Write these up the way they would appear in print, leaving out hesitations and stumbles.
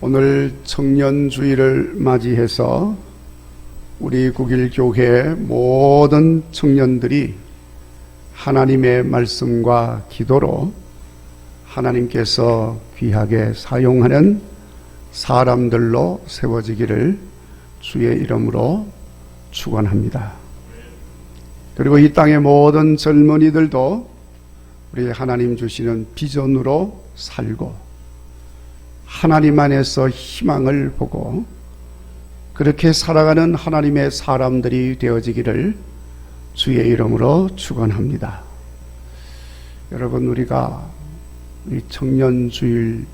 오늘 청년주의를 맞이해서 우리 국일교회 모든 청년들이 하나님의 말씀과 기도로 하나님께서 귀하게 사용하는 사람들로 세워지기를 주의 이름으로 축원합니다. 그리고 이 땅의 모든 젊은이들도 우리 하나님 주시는 비전으로 살고 하나님 안에서 희망을 보고 그렇게 살아가는 하나님의 사람들이 되어지기를 주의 이름으로 축원합니다. 여러분, 우리가 이 청년주일을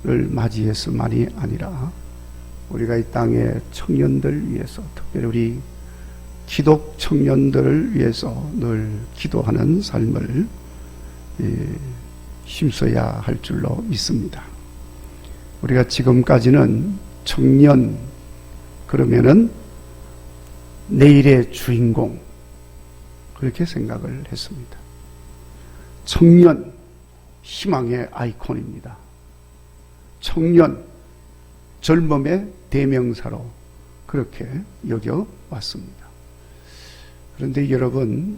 맞이해서만이 아니라 우리가 이 땅의 청년들 위해서, 특별히 우리 기독 청년들을 위해서 늘 기도하는 삶을 힘써야 할 줄로 믿습니다. 우리가 지금까지는 청년 그러면은 내일의 주인공 그렇게 생각을 했습니다. 청년 희망의 아이콘입니다. 청년 젊음의 대명사로 그렇게 여겨왔습니다. 그런데 여러분,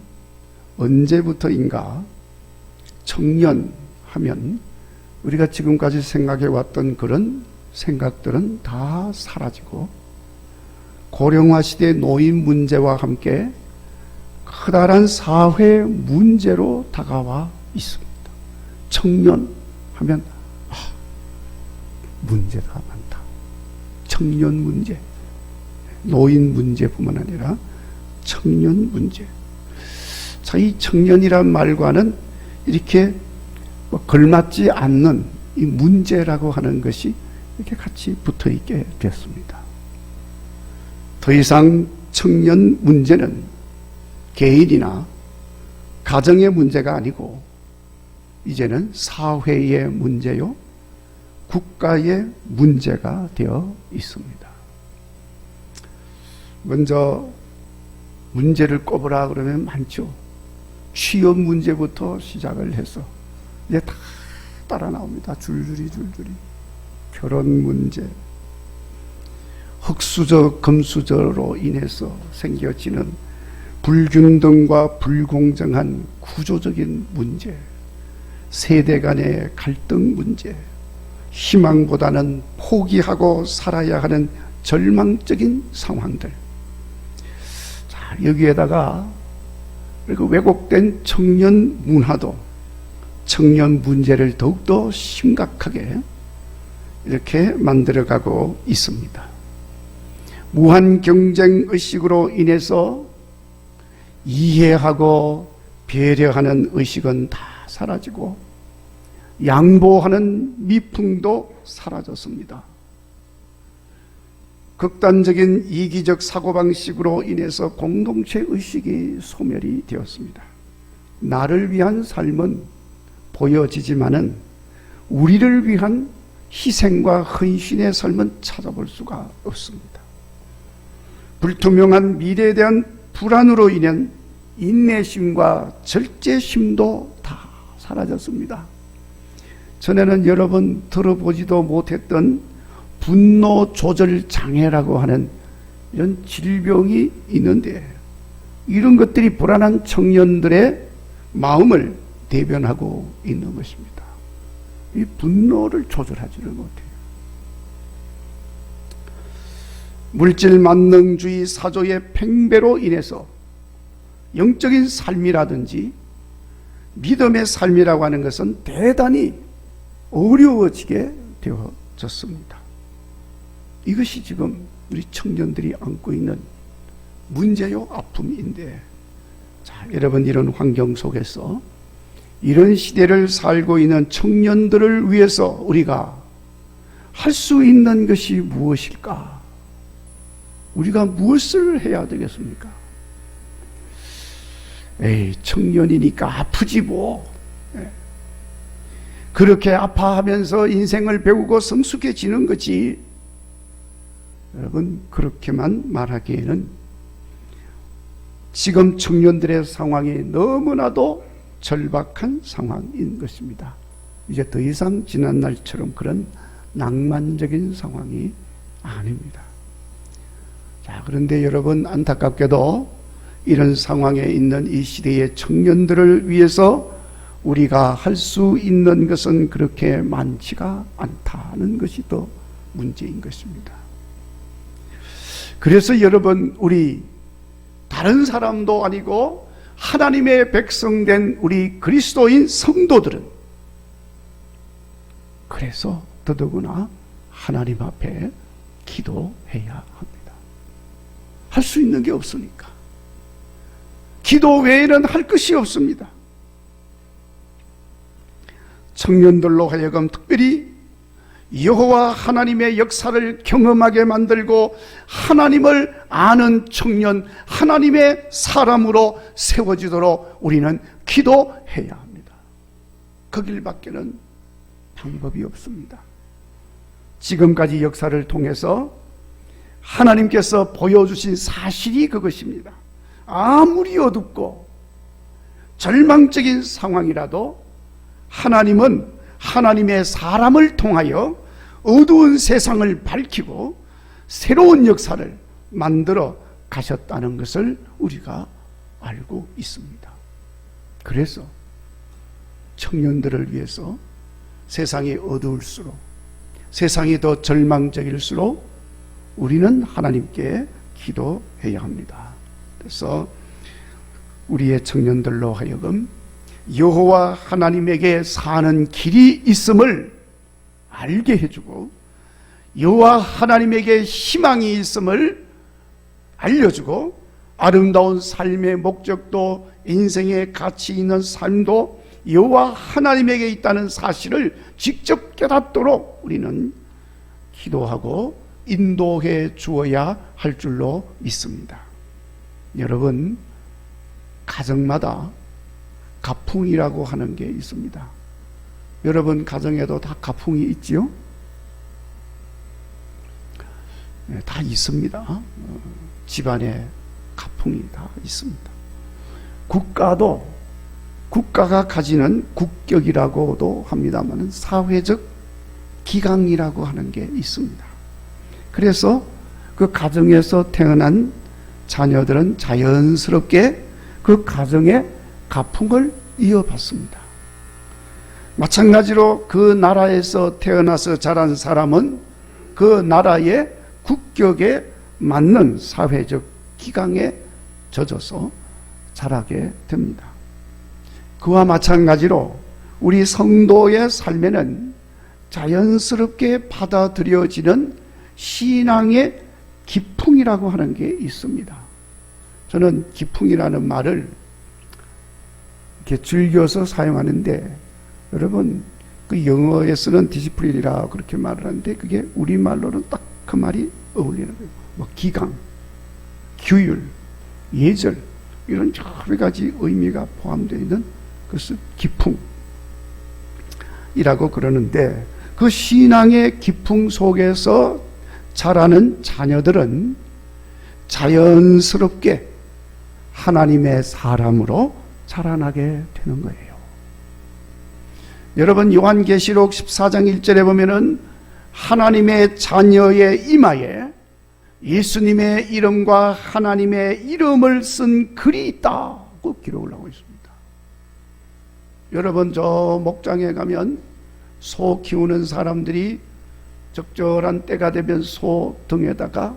언제부터인가 청년 하면 우리가 지금까지 생각해왔던 그런 생각들은 다 사라지고 고령화 시대의 노인 문제와 함께 커다란 사회 문제로 다가와 있습니다. 청년 하면 문제가 많다. 청년 문제, 노인 문제뿐만 아니라 청년 문제. 자, 이 청년이란 말과는 이렇게 걸맞지 않는 이 문제라고 하는 것이 이렇게 같이 붙어 있게 됐습니다. 더 이상 청년 문제는 개인이나 가정의 문제가 아니고 이제는 사회의 문제요, 국가의 문제가 되어 있습니다. 먼저 문제를 꼽으라 그러면 많죠. 취업 문제부터 시작을 해서 이제 다 따라 나옵니다. 줄줄이. 결혼 문제, 흑수저, 금수저로 인해서 생겨지는 불균등과 불공정한 구조적인 문제, 세대 간의 갈등 문제, 희망보다는 포기하고 살아야 하는 절망적인 상황들. 자, 여기에다가 그리고 왜곡된 청년 문화도 청년 문제를 더욱더 심각하게 이렇게 만들어가고 있습니다. 무한 경쟁 의식으로 인해서 이해하고 배려하는 의식은 다 사라지고 양보하는 미풍도 사라졌습니다. 극단적인 이기적 사고방식으로 인해서 공동체 의식이 소멸이 되었습니다. 나를 위한 삶은 보여지지만은 우리를 위한 희생과 헌신의 삶은 찾아볼 수가 없습니다. 불투명한 미래에 대한 불안으로 인한 인내심과 절제심도 다 사라졌습니다. 전에는 여러 번 들어보지도 못했던 분노 조절 장애라고 하는 이런 질병이 있는데 이런 것들이 불안한 청년들의 마음을 대변하고 있는 것입니다. 이 분노를 조절하지를 못해요. 물질 만능주의 사조의 팽배로 인해서 영적인 삶이라든지 믿음의 삶이라고 하는 것은 대단히 어려워지게 되어졌습니다. 이것이 지금 우리 청년들이 안고 있는 문제요, 아픔인데, 자, 여러분, 이런 환경 속에서 이런 시대를 살고 있는 청년들을 위해서 우리가 할 수 있는 것이 무엇일까? 우리가 무엇을 해야 되겠습니까? 에이, 청년이니까 아프지 뭐. 그렇게 아파하면서 인생을 배우고 성숙해지는 거지. 여러분, 그렇게만 말하기에는 지금 청년들의 상황이 너무나도 절박한 상황인 것입니다. 이제 더 이상 지난 날처럼 그런 낭만적인 상황이 아닙니다. 자, 그런데 여러분, 안타깝게도 이런 상황에 있는 이 시대의 청년들을 위해서 우리가 할 수 있는 것은 그렇게 많지가 않다는 것이 더 문제인 것입니다. 그래서 여러분, 우리 다른 사람도 아니고 하나님의 백성된 우리 그리스도인 성도들은 그래서 더더구나 하나님 앞에 기도해야 합니다. 할 수 있는 게 없으니까. 기도 외에는 할 것이 없습니다. 청년들로 하여금 특별히 여호와 하나님의 역사를 경험하게 만들고 하나님을 아는 청년, 하나님의 사람으로 세워지도록 우리는 기도해야 합니다. 그 길밖에는 방법이 없습니다. 지금까지 역사를 통해서 하나님께서 보여주신 사실이 그것입니다. 아무리 어둡고 절망적인 상황이라도 하나님은 하나님의 사람을 통하여 어두운 세상을 밝히고 새로운 역사를 만들어 가셨다는 것을 우리가 알고 있습니다. 그래서 청년들을 위해서 세상이 어두울수록, 세상이 더 절망적일수록 우리는 하나님께 기도해야 합니다. 그래서 우리의 청년들로 하여금 여호와 하나님에게 사는 길이 있음을 알게 해주고 여호와 하나님에게 희망이 있음을 알려주고 아름다운 삶의 목적도 인생의 가치 있는 삶도 여호와 하나님에게 있다는 사실을 직접 깨닫도록 우리는 기도하고 인도해 주어야 할 줄로 믿습니다. 여러분, 가정마다 가풍이라고 하는 게 있습니다. 여러분 가정에도 다 가풍이 있지요? 네, 다 있습니다. 집안에 가풍이 다 있습니다. 국가가 가지는 국격이라고도 합니다만 사회적 기강이라고 하는 게 있습니다. 그래서 그 가정에서 태어난 자녀들은 자연스럽게 그 가정의 가풍을 이어받습니다. 마찬가지로 그 나라에서 태어나서 자란 사람은 그 나라의 국격에 맞는 사회적 기강에 젖어서 자라게 됩니다. 그와 마찬가지로 우리 성도의 삶에는 자연스럽게 받아들여지는 신앙의 기풍이라고 하는 게 있습니다. 저는 기풍이라는 말을 이렇게 즐겨서 사용하는데, 여러분 그 영어에 쓰는 디시플린이라 그렇게 말을 하는데 그게 우리말로는 딱 그 말이 어울리는 거예요. 뭐 기강, 규율, 예절 이런 여러 가지 의미가 포함되어 있는 그것을 기풍이라고 그러는데, 그 신앙의 기풍 속에서 자라는 자녀들은 자연스럽게 하나님의 사람으로 자라나게 되는 거예요. 여러분 요한계시록 14장 1절에 보면은 하나님의 자녀의 이마에 예수님의 이름과 하나님의 이름을 쓴 글이 있다고 기록을 하고 있습니다. 여러분 저 목장에 가면 소 키우는 사람들이 적절한 때가 되면 소 등에다가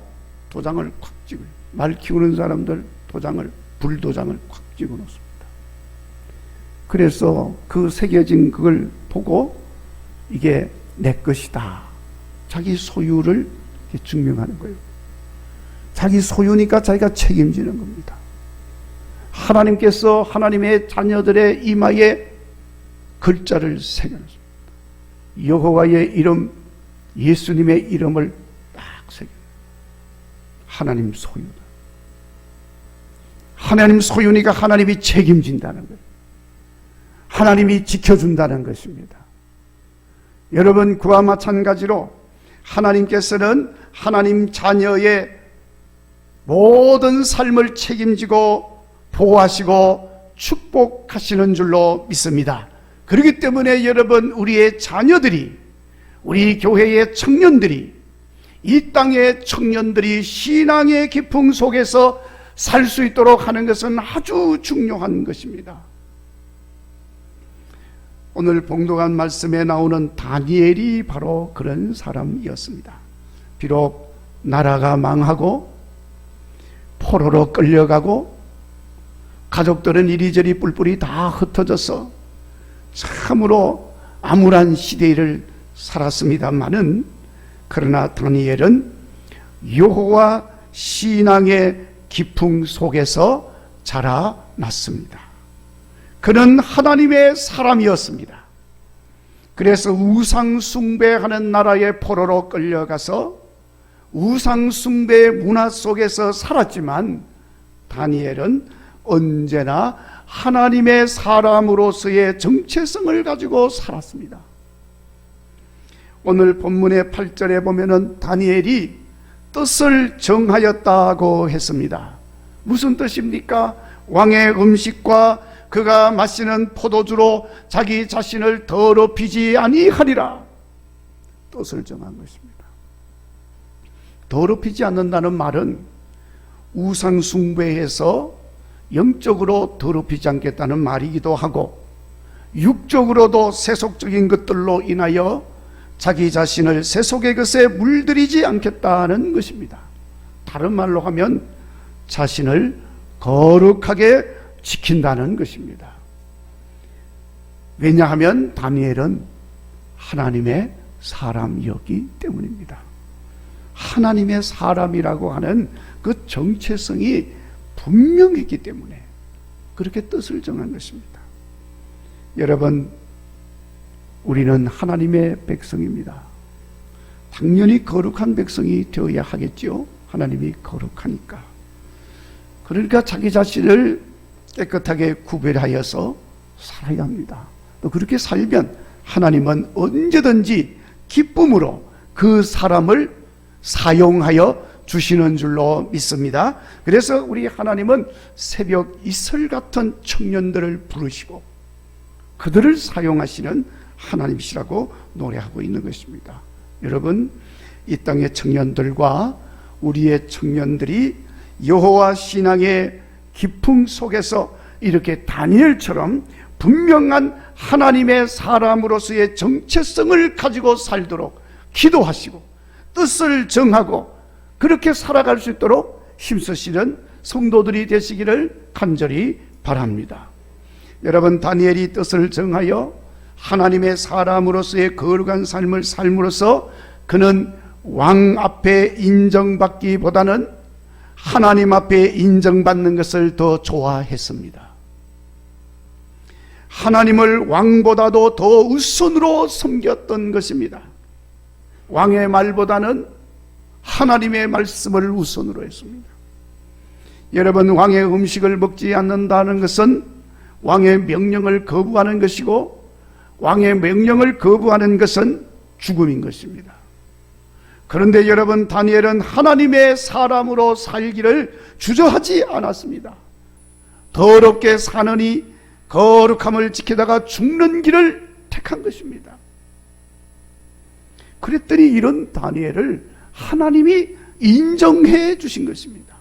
도장을 콱 찍어요. 말 키우는 사람들 불도장을 콱 찍어 놓습니다. 그래서 그 새겨진 그걸 보고 이게 내 것이다, 자기 소유를 증명하는 거예요. 자기 소유니까 자기가 책임지는 겁니다. 하나님께서 하나님의 자녀들의 이마에 글자를 새겨놨습니다. 여호와의 이름, 예수님의 이름을 딱 새겨. 하나님 소유다. 하나님 소유니까 하나님이 책임진다는 거예요. 하나님이 지켜준다는 것입니다. 여러분 그와 마찬가지로 하나님께서는 하나님 자녀의 모든 삶을 책임지고 보호하시고 축복하시는 줄로 믿습니다. 그렇기 때문에 여러분 우리의 자녀들이 우리 교회의 청년들이, 이 땅의 청년들이 신앙의 기풍 속에서 살 수 있도록 하는 것은 아주 중요한 것입니다. 오늘 봉독한 말씀에 나오는 다니엘이 바로 그런 사람이었습니다. 비록 나라가 망하고 포로로 끌려가고 가족들은 이리저리 뿔뿔이 다 흩어져서 참으로 암울한 시대를 살았습니다마는, 그러나 다니엘은 여호와 신앙의 기풍 속에서 자라났습니다. 그는 하나님의 사람이었습니다. 그래서 우상 숭배하는 나라의 포로로 끌려가서 우상 숭배의 문화 속에서 살았지만, 다니엘은 언제나 하나님의 사람으로서의 정체성을 가지고 살았습니다. 오늘 본문의 8절에 보면은 다니엘이 뜻을 정하였다고 했습니다. 무슨 뜻입니까? 왕의 음식과 그가 마시는 포도주로 자기 자신을 더럽히지 아니하리라. 뜻을 정한 것입니다. 더럽히지 않는다는 말은 우상 숭배에서 영적으로 더럽히지 않겠다는 말이기도 하고, 육적으로도 세속적인 것들로 인하여 자기 자신을 세속의 것에 물들이지 않겠다는 것입니다. 다른 말로 하면 자신을 거룩하게 지킨다는 것입니다. 왜냐하면 다니엘은 하나님의 사람이었기 때문입니다. 하나님의 사람이라고 하는 그 정체성이 분명했기 때문에 그렇게 뜻을 정한 것입니다. 여러분, 우리는 하나님의 백성입니다. 당연히 거룩한 백성이 되어야 하겠죠. 하나님이 거룩하니까. 그러니까 자기 자신을 깨끗하게 구별하여서 살아야 합니다. 또 그렇게 살면 하나님은 언제든지 기쁨으로 그 사람을 사용하여 주시는 줄로 믿습니다. 그래서 우리 하나님은 새벽 이슬 같은 청년들을 부르시고 그들을 사용하시는 하나님이시라고 노래하고 있는 것입니다. 여러분, 이 땅의 청년들과 우리의 청년들이 여호와 신앙의 기풍 속에서 이렇게 다니엘처럼 분명한 하나님의 사람으로서의 정체성을 가지고 살도록 기도하시고 뜻을 정하고 그렇게 살아갈 수 있도록 힘쓰시는 성도들이 되시기를 간절히 바랍니다. 여러분, 다니엘이 뜻을 정하여 하나님의 사람으로서의 거룩한 삶을 삶으로써 그는 왕 앞에 인정받기보다는 하나님 앞에 인정받는 것을 더 좋아했습니다. 하나님을 왕보다도 더 우선으로 섬겼던 것입니다. 왕의 말보다는 하나님의 말씀을 우선으로 했습니다. 여러분, 왕의 음식을 먹지 않는다는 것은 왕의 명령을 거부하는 것이고, 왕의 명령을 거부하는 것은 죽음인 것입니다. 그런데 여러분, 다니엘은 하나님의 사람으로 살기를 주저하지 않았습니다. 더럽게 사느니 거룩함을 지키다가 죽는 길을 택한 것입니다. 그랬더니 이런 다니엘을 하나님이 인정해 주신 것입니다.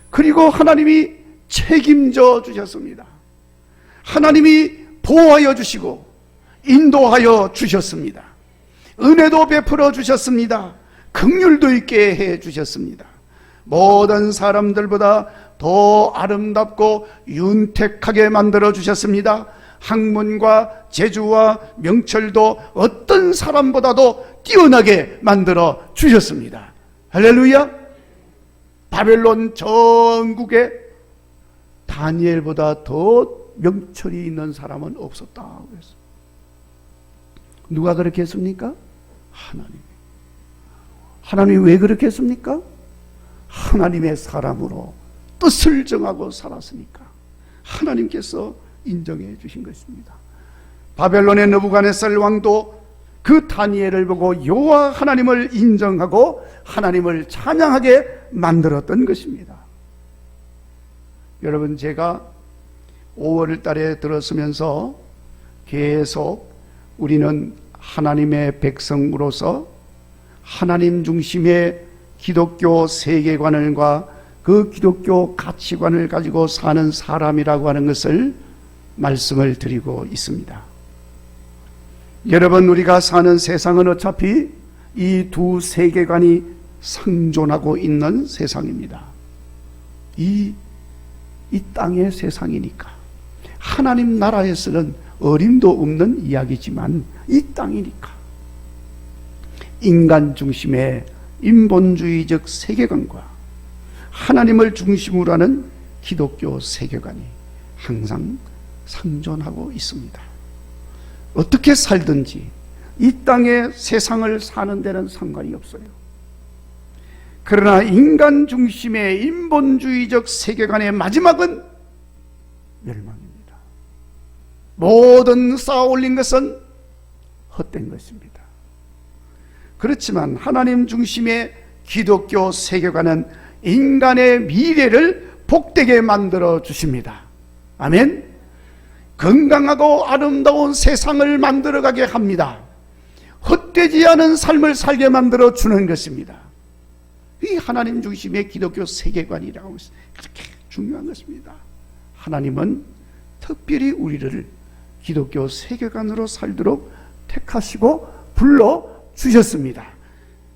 그리고 하나님이 책임져 주셨습니다. 하나님이 보호하여 주시고 인도하여 주셨습니다. 은혜도 베풀어 주셨습니다. 긍휼도 있게 해 주셨습니다. 모든 사람들보다 더 아름답고 윤택하게 만들어 주셨습니다. 학문과 재주와 명철도 어떤 사람보다도 뛰어나게 만들어 주셨습니다. 할렐루야. 바벨론 전국에 다니엘보다 더 명철이 있는 사람은 없었다고 했습니다. 누가 그렇게 했습니까? 하나님이 왜 그렇게 했습니까? 하나님의 사람으로 뜻을 정하고 살았으니까 하나님께서 인정해 주신 것입니다. 바벨론의 느부갓네살 왕도 그 다니엘을 보고 여호와 하나님을 인정하고 하나님을 찬양하게 만들었던 것입니다. 여러분, 제가 5월 달에 들었으면서 계속 우리는 하나님의 백성으로서 하나님 중심의 기독교 세계관과 그 기독교 가치관을 가지고 사는 사람이라고 하는 것을 말씀을 드리고 있습니다. 여러분, 우리가 사는 세상은 어차피 이 두 세계관이 상존하고 있는 세상입니다. 이 땅의 세상이니까. 하나님 나라에서는 어림도 없는 이야기지만 이 땅이니까. 인간 중심의 인본주의적 세계관과 하나님을 중심으로 하는 기독교 세계관이 항상 상존하고 있습니다. 어떻게 살든지 이 땅의 세상을 사는 데는 상관이 없어요. 그러나 인간 중심의 인본주의적 세계관의 마지막은 멸망입니다. 모든 쌓아 올린 것은 헛된 것입니다. 그렇지만 하나님 중심의 기독교 세계관은 인간의 미래를 복되게 만들어 주십니다. 아멘. 건강하고 아름다운 세상을 만들어가게 합니다. 헛되지 않은 삶을 살게 만들어 주는 것입니다. 이 하나님 중심의 기독교 세계관이라고 해서 그렇게 중요한 것입니다. 하나님은 특별히 우리를 기독교 세계관으로 살도록 택하시고 불러주셨습니다.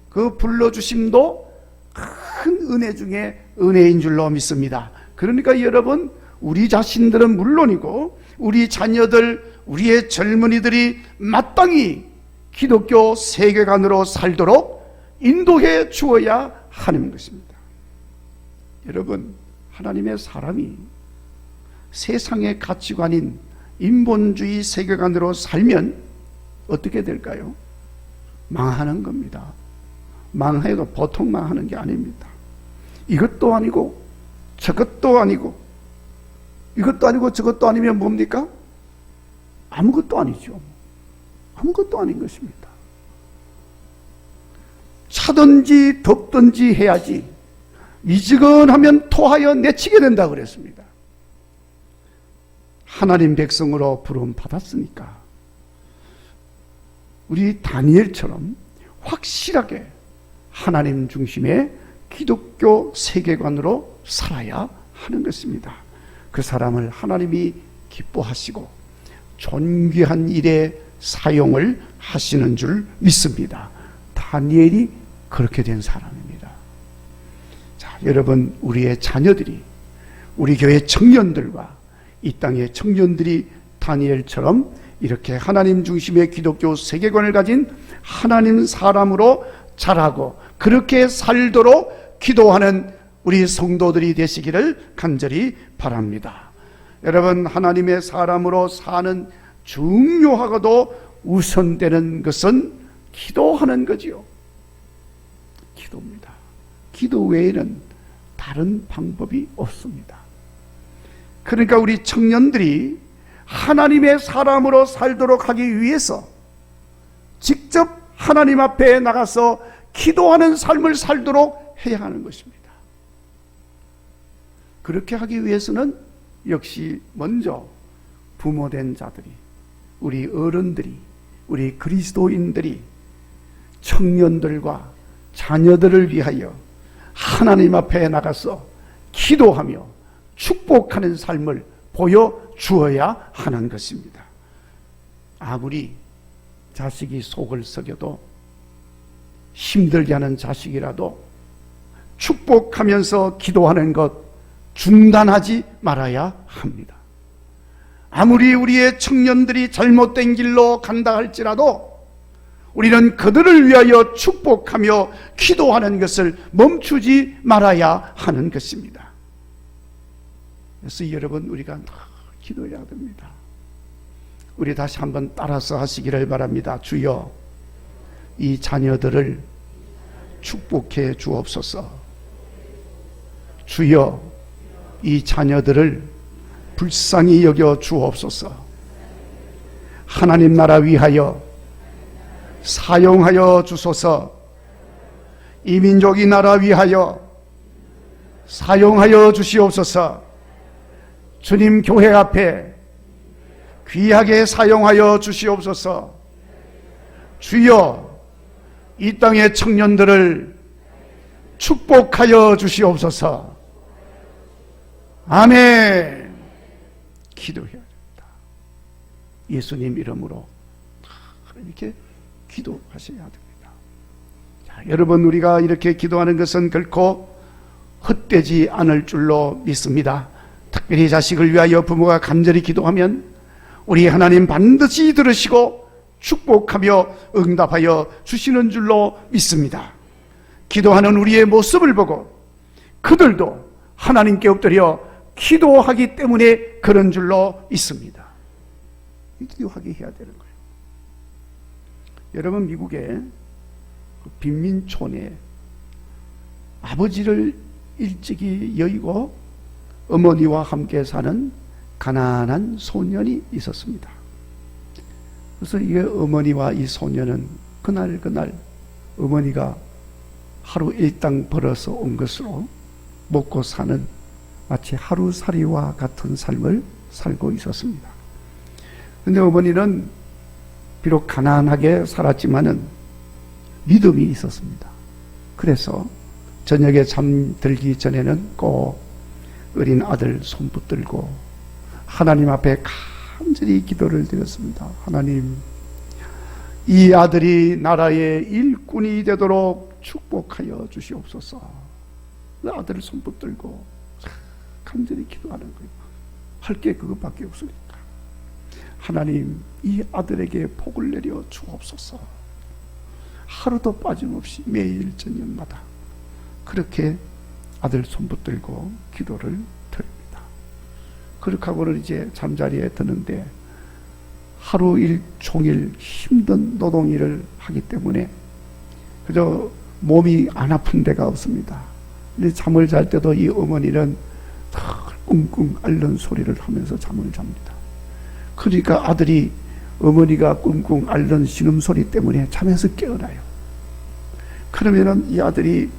그 불러주심도 큰 은혜 중에 은혜인 줄로 믿습니다. 그러니까 여러분, 우리 자신들은 물론이고 우리 자녀들, 우리의 젊은이들이 마땅히 기독교 세계관으로 살도록 인도해 주어야 하는 것입니다. 여러분, 하나님의 사람이 세상의 가치관인 인본주의 세계관으로 살면 어떻게 될까요? 망하는 겁니다. 망해도 보통 망하는 게 아닙니다. 이것도 아니고 저것도 아니고 이것도 아니고 저것도 아니면 뭡니까? 아무것도 아니죠. 아무것도 아닌 것입니다. 차든지 덥든지 해야지 미지근하면 토하여 내치게 된다 그랬습니다. 하나님 백성으로 부름 받았으니까 우리 다니엘처럼 확실하게 하나님 중심의 기독교 세계관으로 살아야 하는 것입니다. 그 사람을 하나님이 기뻐하시고 존귀한 일에 사용을 하시는 줄 믿습니다. 다니엘이 그렇게 된 사람입니다. 자, 여러분, 우리의 자녀들이, 우리 교회 청년들과 이 땅의 청년들이 다니엘처럼 이렇게 하나님 중심의 기독교 세계관을 가진 하나님 사람으로 자라고 그렇게 살도록 기도하는 우리 성도들이 되시기를 간절히 바랍니다. 여러분, 하나님의 사람으로 사는 중요하고도 우선되는 것은 기도하는 거지요. 기도입니다. 기도 외에는 다른 방법이 없습니다. 그러니까 우리 청년들이 하나님의 사람으로 살도록 하기 위해서 직접 하나님 앞에 나가서 기도하는 삶을 살도록 해야 하는 것입니다. 그렇게 하기 위해서는 역시 먼저 부모된 자들이, 우리 어른들이, 우리 그리스도인들이 청년들과 자녀들을 위하여 하나님 앞에 나가서 기도하며 축복하는 삶을 보여주어야 하는 것입니다. 아무리 자식이 속을 썩여도 힘들게 하는 자식이라도 축복하면서 기도하는 것 중단하지 말아야 합니다. 아무리 우리의 청년들이 잘못된 길로 간다 할지라도 우리는 그들을 위하여 축복하며 기도하는 것을 멈추지 말아야 하는 것입니다. 그래서 여러분, 우리가 늘 기도해야 됩니다. 우리 다시 한번 따라서 하시기를 바랍니다. 주여, 이 자녀들을 축복해 주옵소서. 주여, 이 자녀들을 불쌍히 여겨 주옵소서. 하나님 나라 위하여 사용하여 주소서. 이 민족이 나라 위하여 사용하여 주시옵소서. 주님 교회 앞에 귀하게 사용하여 주시옵소서. 주여 이 땅의 청년들을 축복하여 주시옵소서. 아멘. 기도해야 됩니다. 예수님 이름으로 이렇게 기도하셔야 됩니다. 자, 여러분, 우리가 이렇게 기도하는 것은 결코 헛되지 않을 줄로 믿습니다. 특별히 자식을 위하여 부모가 간절히 기도하면 우리 하나님 반드시 들으시고 축복하며 응답하여 주시는 줄로 믿습니다. 기도하는 우리의 모습을 보고 그들도 하나님께 엎드려 기도하기 때문에 그런 줄로 믿습니다. 기도하게 해야 되는 거예요. 여러분, 미국의 빈민촌에 아버지를 일찍이 여의고 어머니와 함께 사는 가난한 소년이 있었습니다. 그래서 이 어머니와 이 소년은 그날 어머니가 하루 일당 벌어서 온 것으로 먹고 사는 마치 하루살이와 같은 삶을 살고 있었습니다. 그런데 어머니는 비록 가난하게 살았지만은 믿음이 있었습니다. 그래서 저녁에 잠들기 전에는 꼭 어린 아들 손 붙들고 하나님 앞에 간절히 기도를 드렸습니다. 하나님, 이 아들이 나라의 일꾼이 되도록 축복하여 주시옵소서. 그 아들을 손 붙들고 간절히 기도하는 거예요. 할 게 그것밖에 없으니까. 하나님, 이 아들에게 복을 내려 주옵소서. 하루도 빠짐없이 매일 저녁마다 그렇게 아들 손 붙들고 기도를 드립니다. 그렇게 하고는 이제 잠자리에 드는데 하루 종일 힘든 노동일을 하기 때문에 그저 몸이 안 아픈 데가 없습니다. 근데 잠을 잘 때도 이 어머니는 꿍꿍 앓는 소리를 하면서 잠을 잡니다. 그러니까 아들이 어머니가 꿍꿍 앓는 신음소리 때문에 잠에서 깨어나요. 그러면은 이 아들이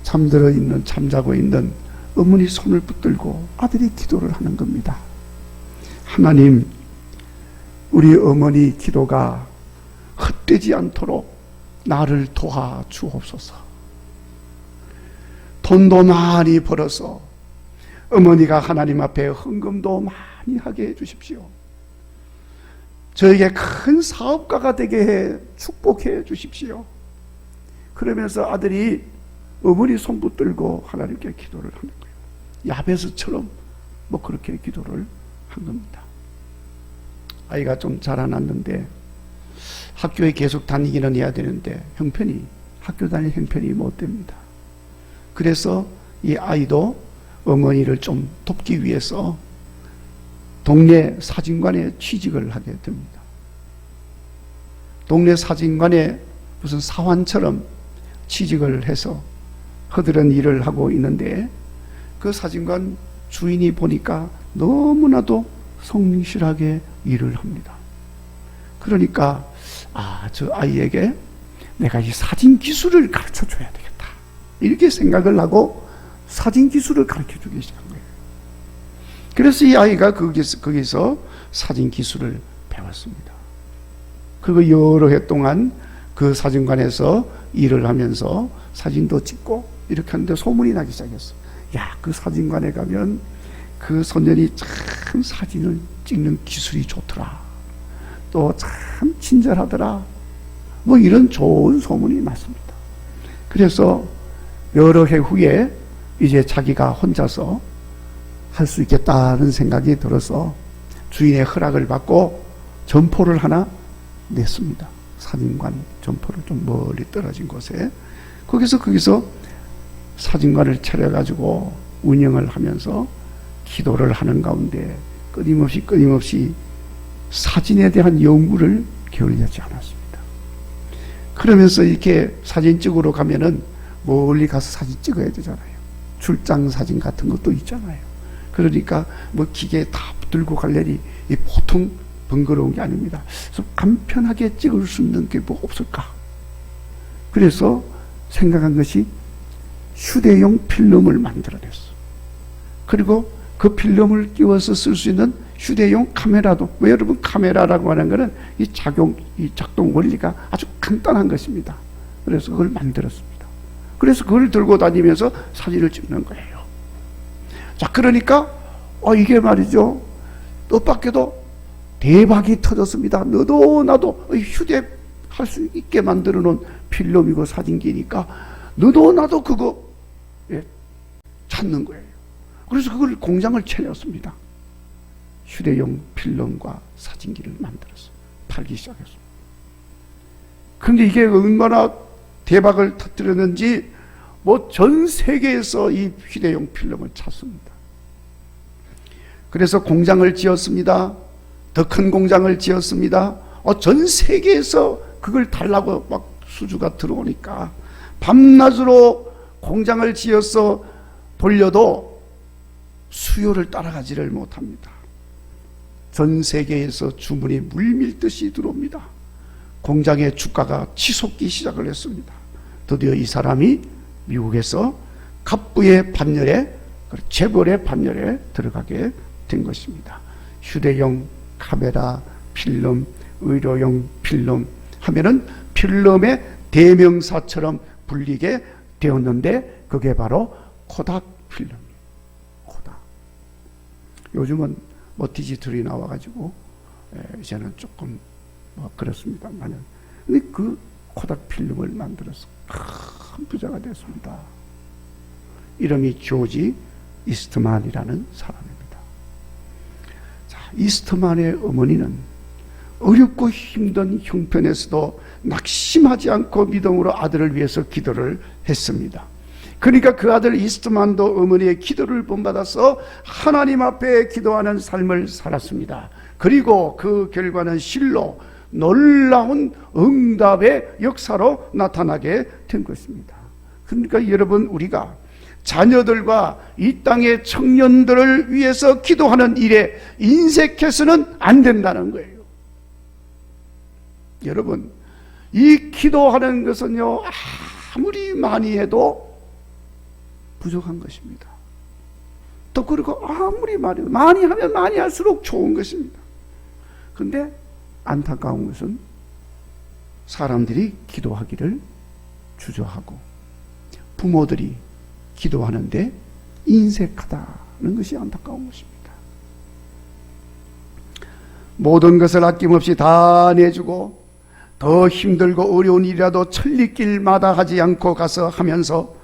잠자고 있는 어머니 손을 붙들고 아들이 기도를 하는 겁니다. 하나님, 우리 어머니 기도가 헛되지 않도록 나를 도와 주옵소서. 돈도 많이 벌어서 어머니가 하나님 앞에 헌금도 많이 하게 해 주십시오. 저에게 큰 사업가가 되게 해 축복해 주십시오. 그러면서 아들이 어머니 손 붙들고 하나님께 기도를 하는 거예요. 야베스처럼 뭐 그렇게 기도를 한 겁니다. 아이가 좀 자라났는데 학교에 계속 다니기는 해야 되는데 학교 다닐 형편이 못 됩니다. 그래서 이 아이도 어머니를 좀 돕기 위해서 동네 사진관에 취직을 하게 됩니다. 동네 사진관에 무슨 사환처럼 취직을 해서 허드렛 일을 하고 있는데 그 사진관 주인이 보니까 너무나도 성실하게 일을 합니다. 그러니까 저 아이에게 내가 이 사진 기술을 가르쳐 줘야 되겠다, 이렇게 생각을 하고 사진 기술을 가르쳐 주기 시작한 거예요. 그래서 이 아이가 거기서 사진 기술을 배웠습니다. 그리고 여러 해 동안 그 사진관에서 일을 하면서 사진도 찍고 이렇게 하는데 소문이 나기 시작했어. 야, 그 사진관에 가면 그 소년이 참 사진을 찍는 기술이 좋더라, 또 참 친절하더라, 뭐 이런 좋은 소문이 났습니다. 그래서 여러 해 후에 이제 자기가 혼자서 할 수 있겠다는 생각이 들어서 주인의 허락을 받고 점포를 하나 냈습니다. 사진관 점포를 좀 멀리 떨어진 곳에 거기서 사진관을 차려가지고 운영을 하면서 기도를 하는 가운데 끊임없이 사진에 대한 연구를 게을리하지 않았습니다. 그러면서 이렇게 사진 찍으러 가면은 멀리 가서 사진 찍어야 되잖아요. 출장 사진 같은 것도 있잖아요. 그러니까 뭐 기계 다 들고 갈 일이 보통 번거로운 게 아닙니다. 그래서 간편하게 찍을 수 있는 게 뭐 없을까? 그래서 생각한 것이 휴대용 필름을 만들어냈어. 그리고 그 필름을 끼워서 쓸 수 있는 휴대용 카메라도, 여러분 카메라라고 하는 것은 이 작동 원리가 아주 간단한 것입니다. 그래서 그걸 만들었습니다. 그래서 그걸 들고 다니면서 사진을 찍는 거예요. 자, 그러니까 이게 말이죠, 뜻밖에도 대박이 터졌습니다. 너도 나도 휴대할 수 있게 만들어 놓은 필름이고 사진기니까 너도 나도 그거 찾는 거예요. 그래서 그걸 공장을 차렸습니다. 휴대용 필름과 사진기를 만들어서 팔기 시작했습니다. 그런데 이게 얼마나 대박을 터뜨렸는지 전 세계에서 이 휴대용 필름을 찾습니다. 그래서 공장을 지었습니다. 더 큰 공장을 지었습니다. 전 세계에서 그걸 달라고 막 수주가 들어오니까 밤낮으로 공장을 지어서 돌려도 수요를 따라가지를 못합니다. 전 세계에서 주문이 물밀듯이 들어옵니다. 공장의 주가가 치솟기 시작을 했습니다. 드디어 이 사람이 미국에서 갑부의 반열에, 재벌의 반열에 들어가게 된 것입니다. 휴대용 카메라, 필름, 의료용 필름 하면은 필름의 대명사처럼 불리게 되었는데 그게 바로 코닥 필름이에요. 코닥. 요즘은 디지털이 나와가지고 이제는 조금 그렇습니다만은, 근데 그 코닥 필름을 만들어서 큰 부자가 됐습니다. 이름이 조지 이스트만이라는 사람입니다. 자, 이스트만의 어머니는 어렵고 힘든 형편에서도 낙심하지 않고 믿음으로 아들을 위해서 기도를 했습니다. 그러니까 그 아들 이스트만도 어머니의 기도를 본받아서 하나님 앞에 기도하는 삶을 살았습니다. 그리고 그 결과는 실로 놀라운 응답의 역사로 나타나게 된 것입니다. 그러니까 여러분, 우리가 자녀들과 이 땅의 청년들을 위해서 기도하는 일에 인색해서는 안 된다는 거예요. 여러분, 이 기도하는 것은요, 아무리 많이 해도 부족한 것입니다. 또 그리고 아무리 많이 하면 많이 할수록 좋은 것입니다. 그런데 안타까운 것은 사람들이 기도하기를 주저하고 부모들이 기도하는데 인색하다는 것이 안타까운 것입니다. 모든 것을 아낌없이 다 내주고 더 힘들고 어려운 일이라도 천리길마다 하지 않고 가서 하면서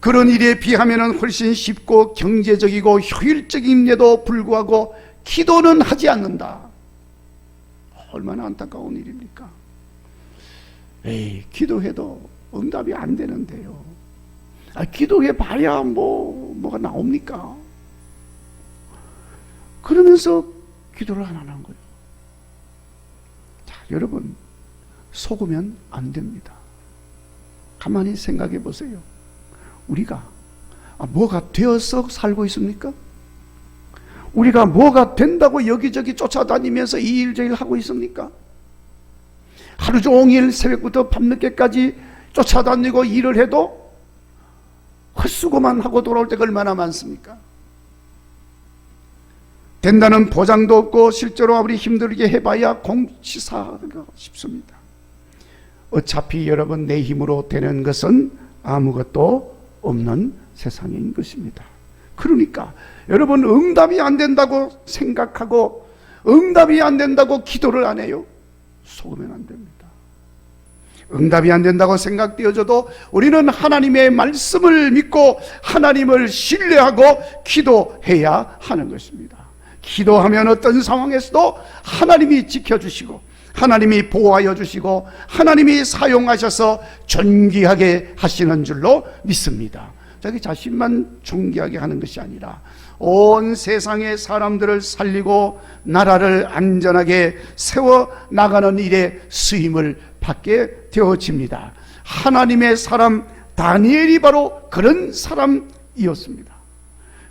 그런 일에 비하면 훨씬 쉽고 경제적이고 효율적임에도 불구하고 기도는 하지 않는다. 얼마나 안타까운 일입니까? 기도해도 응답이 안 되는데요. 기도해 봐야 뭐가 나옵니까? 그러면서 기도를 안 하는 거예요. 자, 여러분, 속으면 안 됩니다. 가만히 생각해 보세요. 우리가 뭐가 되어서 살고 있습니까? 우리가 뭐가 된다고 여기저기 쫓아다니면서 이 일 저 일 하고 있습니까? 하루 종일 새벽부터 밤늦게까지 쫓아다니고 일을 해도 헛수고만 하고 돌아올 때가 얼마나 많습니까? 된다는 보장도 없고 실제로 아무리 힘들게 해봐야 공치사하기가 쉽습니다. 어차피 여러분, 내 힘으로 되는 것은 아무것도 없는 세상인 것입니다. 그러니까 여러분, 응답이 안 된다고 생각하고 응답이 안 된다고 기도를 안 해요? 속으면 안 됩니다. 응답이 안 된다고 생각되어져도 우리는 하나님의 말씀을 믿고 하나님을 신뢰하고 기도해야 하는 것입니다. 기도하면 어떤 상황에서도 하나님이 지켜주시고 하나님이 보호하여 주시고 하나님이 사용하셔서 존귀하게 하시는 줄로 믿습니다. 자기 자신만 존귀하게 하는 것이 아니라 온 세상의 사람들을 살리고 나라를 안전하게 세워나가는 일에 쓰임을 받게 되어집니다. 하나님의 사람 다니엘이 바로 그런 사람이었습니다.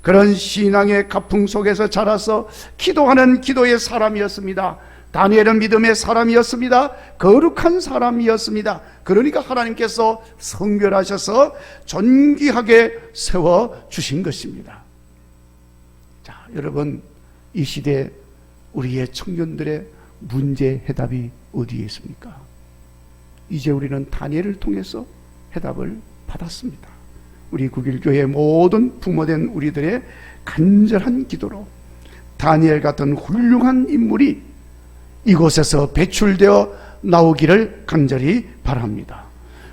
그런 신앙의 가풍 속에서 자라서 기도하는 기도의 사람이었습니다. 다니엘은 믿음의 사람이었습니다. 거룩한 사람이었습니다. 그러니까 하나님께서 성별하셔서 존귀하게 세워주신 것입니다. 자, 여러분, 이 시대 우리의 청년들의 문제 해답이 어디에 있습니까? 이제 우리는 다니엘을 통해서 해답을 받았습니다. 우리 국일교회 모든 부모된 우리들의 간절한 기도로 다니엘 같은 훌륭한 인물이 이곳에서 배출되어 나오기를 간절히 바랍니다.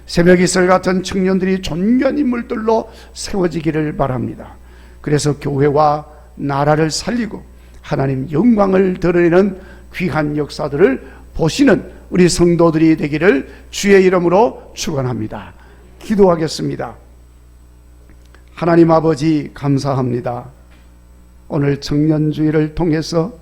새벽이슬 같은 청년들이 존귀한 인물들로 세워지기를 바랍니다. 그래서 교회와 나라를 살리고 하나님 영광을 드러내는 귀한 역사들을 보시는 우리 성도들이 되기를 주의 이름으로 축원합니다. 기도하겠습니다. 하나님 아버지 감사합니다. 오늘 청년주의를 통해서